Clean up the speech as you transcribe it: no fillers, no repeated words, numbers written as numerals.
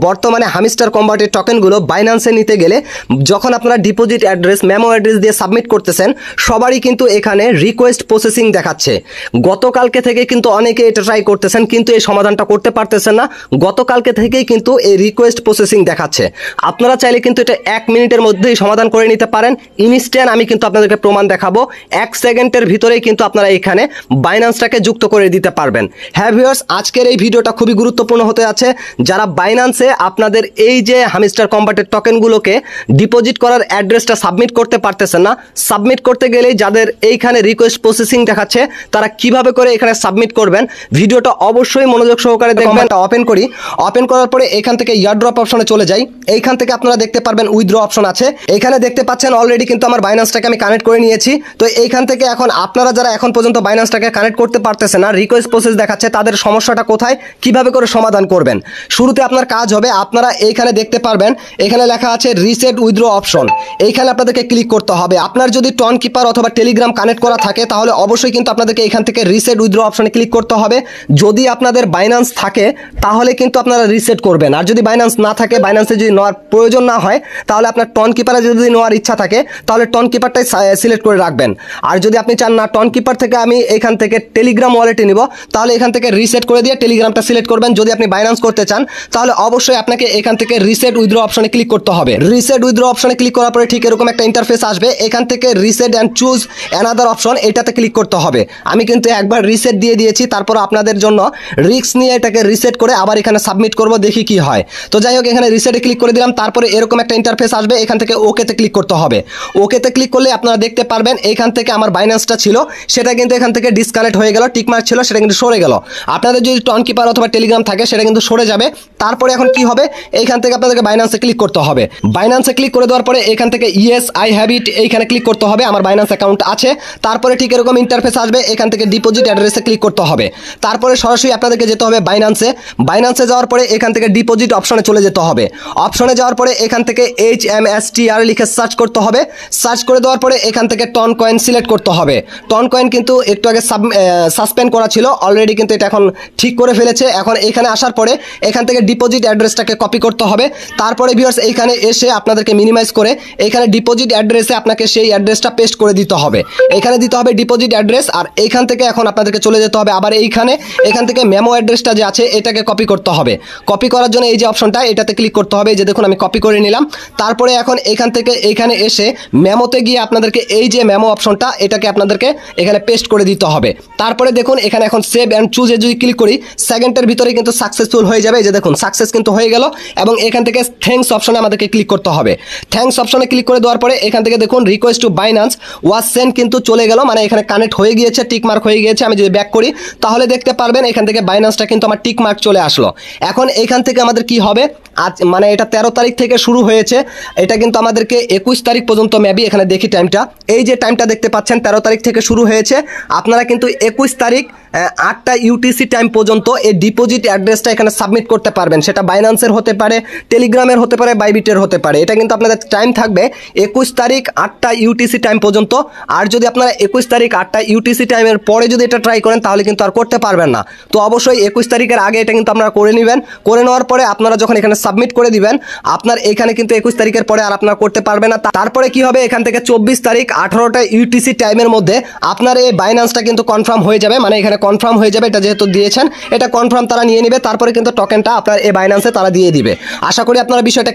বর্তমানে হামিস্টার কম্বাটের টোকেনগুলো বাইন্যান্সে নিতে গেলে যখন আপনারা ডিপোজিট অ্যাড্রেস মেমো অ্যাড্রেস দিয়ে সাবমিট করতেছেন সবারই কিন্তু এখানে রিকোয়েস্ট প্রসেসিং দেখাচ্ছে। গতকালকে থেকে কিন্তু অনেকে এটা ট্রাই করতেছেন কিন্তু এই সমাধানটা করতে পারতেছেন না। গতকালকে থেকেই কিন্তু এই রিকোয়েস্ট প্রসেসিং দেখাচ্ছে। আপনারা চাইলে কিন্তু এটা 1 মিনিটের মধ্যেই সমাধান করে নিতে পারেন। ইনস্ট্যান্ট আমি কিন্তু আপনাদেরকে প্রমাণ দেখাবো। 1 সেকেন্ডের ভিতরেই কিন্তু আপনারা এখানে বাইন্যান্সটাকে যুক্ত করে দিতে পারবেন। হ্যাঁ ভিউয়ার্স, আজকের এই ভিডিওটা খুবই গুরুত্বপূর্ণ হতে যাচ্ছে। যারা বাইন্যান্সে আপনাদের এই যে হামিস্টার কম্বাটের টোকেনগুলোকে ডিপোজিট করার অ্যাড্রেসটা সাবমিট করতে পারতেছেন না, সাবমিট করতে গেলেই যাদের এইখানে রিকোয়েস্ট প্রসেসিং দেখাচ্ছে তারা কিভাবে করে এখানে সাবমিট করবেন ভিডিওটা অবশ্যই মনোযোগ সহকারে দেখবেন। ওপেন করি, ওপেন করার পরে এখান থেকে ইয়ারড্রপ অপশনে চলে যাই। এইখান থেকে আপনারা দেখতে পারবেন উইথড্র অপশন আছে। এখানে দেখতে পাচ্ছেন অলরেডি কিন্তু আমার বাইন্যান্সটাকে আমি কানেক্ট করে নিয়েছি। তো এইখান থেকে এখন আপনারা যারা এখন পর্যন্ত বাইন্যান্সটাকে কানেক্ট করতে পারতেছেন না, রিকোয়েস্ট প্রসেস দেখাচ্ছে, তাদের সমস্যাটা কোথায়, কিভাবে করে সমাধান করবেন। শুরুতে আপনার কাজ হবে, আপনারা এইখানে দেখতে পারবেন এখানে লেখা আছে রিসেট উইথড্র অপশন। এইখানে আপনাদেরকে ক্লিক করতে হবে। আপনার যদি টন কিপার অথবা টেলিগ্রাম কানেক্ট করা থাকে তাহলে অবশ্যই কিন্তু আপনাদেরকে এখান থেকে রিসেট উইথড্র অপশনে ক্লিক করতে হবে। যদি আপনাদের বাইন্যান্স থাকে তাহলে কিন্তু আপনারা রিসেট করবেন, আর যদি বাইন্যান্স না থাকে, বাইন্যান্সে যদি নেওয়ার প্রয়োজন না হয় তাহলে আপনার টন কিপারে যদি নেওয়ার ইচ্ছা থাকে তাহলে টন কিপারটাই সিলেক্ট করে রাখবেন। আর যদি আপনি চান না টন কিপার থেকে আমি এখান থেকে টেলিগ্রাম ওয়ালেটে নিব তাহলে এখান থেকে রিসেট করে দিয়ে টেলিগ্রামটা সিলেক্ট করবেন। যদি আপনি বাইন্যান্স করতে চান তাহলে অবশ্যই আপনাকে এখান থেকে রিসেট উইথড্র অপশনে ক্লিক করতে হবে। রিসেট উইথড্র অপশনে ক্লিক করার পরে ঠিক এরকম একটা ইন্টারফেস আসবে। এখান থেকে reset and choose another option, এটাতে ক্লিক করতে হবে। আমি কিন্তু একবার রিসেট দিয়ে দিয়েছি, তারপর আপনাদের জন্য রিস্ক নিয়ে এটাকে রিসেট করে আবার এখানে সাবমিট করব, দেখি কি হয়। তো যাই হোক, এখানে রিসেটে ক্লিক করে দিলাম। তারপরে এরকম একটা ইন্টারফেস আসবে, এখান থেকে ওকেতে ক্লিক করতে হবে। ওকেতে ক্লিক করলে আপনারা দেখতে পারবেন এখান থেকে আমার বাইন্যান্সটা ছিল সেটা কিন্তু এখান থেকে ডিসকানেক্ট হয়ে গেল, টিকমার্ক ছিল সেটা কিন্তু সরে গেল। আপনাদের যদি টন কিপার অথবা টেলিগ্রাম থাকে সেটা কিন্তু সরে যাবে। তারপরে এখন কি হবে, এইখান থেকে আপনাদেরকে বাইন্যান্সে ক্লিক করতে হবে। বাইন্যান্সে ক্লিক করে দেওয়ার পরে এখান থেকে ইয়েস আই হ্যাভ ইট এইখানে ক্লিক করতে হবে, আমার বাইন্যান্স অ্যাকাউন্ট আছে। তারপরে ঠিক এরকম ইন্টারফেস আসবে, এখান থেকে ডিপোজিট অ্যাড্রেসে ক্লিক করতে হবে। তারপরে সরাসরি আপনাদেরকে যেতে হবে বাইন্যান্সে। বাইন্যান্সে যাওয়ার পরে এখান থেকে ডিপোজিট অপশনে চলে যেতে হবে। অপশনে যাওয়ার পরে এখান থেকে HMSTR লিখে সার্চ করতে হবে। সার্চ করে দেওয়ার পরে এখান থেকে টন কয়েন সিলেক্ট করতে হবে। টন কয়েন কিন্তু একটু আগে সাসপেন্ড করা ছিল, অলরেডি কিন্তু এটা এখন ঠিক করে ফেলেছে। এখন এখানে আসার পরে এখান থেকে ডিপোজিট অ্যাড্রেসটাকে কপি করতে হবে। তারপরে ভিউয়ার্স এইখানে এসে আপনাদেরকে মিনিমাইজ করে এখানে ডিপোজিট অ্যাড্রেসে আপনাকে সেই অ্যাড্রেসটা পেস্ট করে দিতে হবে। এখানে দিতে হবে ডিপোজিট অ্যাড্রেস। আর এইখান থেকে এখন আপনাদেরকে চলে যেতে হবে আবার এখান থেকে মেমো অ্যাড্রেসটা যে আছে এটাকে কপি করতে হবে। কপি করার জন্য এই যে অপশনটা এটাতে ক্লিক করতে হবে, যে দেখুন আমি কপি করে নিলাম। তারপরে এখন এখান থেকে এখানে এসে মেমোতে গিয়ে আপনাদেরকে এই যে মেমো অপশনটা এটাকে আপনাদেরকে এখানে পেস্ট করে দিতে হবে। তারপরে দেখুন এখানে এখন সেভ অ্যান্ড চুজে যদি ক্লিক করি সেকেন্ডের ভিতরে কিন্তু সাকসেসফুল হয়ে যাবে। এই যে দেখুন সাকসেস কিন্তু হয়ে গেল। এবং এখান থেকে থ্যাঙ্কস অপশনে আমাদেরকে ক্লিক করতে হবে। থ্যাঙ্কস অপশনে ক্লিক করে দেওয়ার পরে এখান থেকে দেখুন request to Binance was send কিন্তু চলে গেল, মানে এখানে কানেক্ট হয়ে গিয়েছে, টিক মার্ক হয়ে গিয়েছে। আমি যদি ব্যাক করি তাহলে দেখতে পারবেন এখান থেকে বাইন্যান্সটা কিন্তু আমার টিক মার্ক চলে আসলো। এখন এখান থেকে আমাদের কি হবে, আজ মানে এটা 13 তারিখ থেকে শুরু হয়েছে, এটা কিন্তু আমাদেরকে 21 তারিখ পর্যন্ত মেবি, এখানে দেখি টাইমটা, এই যে টাইমটা দেখতে পাচ্ছেন 13 তারিখ থেকে শুরু হয়েছে। আপনারা কিন্তু 21 তারিখ 8টা UTC টাইম পর্যন্ত এই ডিপোজিট অ্যাড্রেসটা এখানে সাবমিট করতে পারবেন। সেটা বাইন্যান্সের হতে পারে, টেলিগ্রামের হতে পারে, বাইবিটের হতে পারে। এটা কিন্তু আপনাদের টাইম থাকবে 21 তারিখ 8টা UTC টাইম পর্যন্ত। আর যদি আপনারা 21 তারিখ 8টা UTC টাইমের পরে যদি এটা ট্রাই করেন তাহলে কিন্তু আর করতে পারবেন না। তো অবশ্যই 21 তারিখের আগে এটা কিন্তু আপনারা করে নেবেন। করে নেওয়ার পরে আপনারা যখন এখানে সাবমিট করে দিবেন আপনার এখানে কিন্তু 21 তারিখের পরে আর আপনারা করতে পারবেন না। তারপরে কি হবে, এখান থেকে 24 তারিখ 18টা UTC টাইমের মধ্যে আপনার এই বাইন্যান্সটা কিন্তু কনফার্ম হয়ে যাবে, মানে এখানে কনফার্ম হয়ে যাবে। এটা যেহেতু দিয়েছেন এটা কনফার্ম তারা নিয়ে নেবে, তারপরে কিন্তু টোকেনটা আপনার এই বাইন্যান্সে তারা দিয়ে দিবে। আশা করি আপনারা বিষয়টা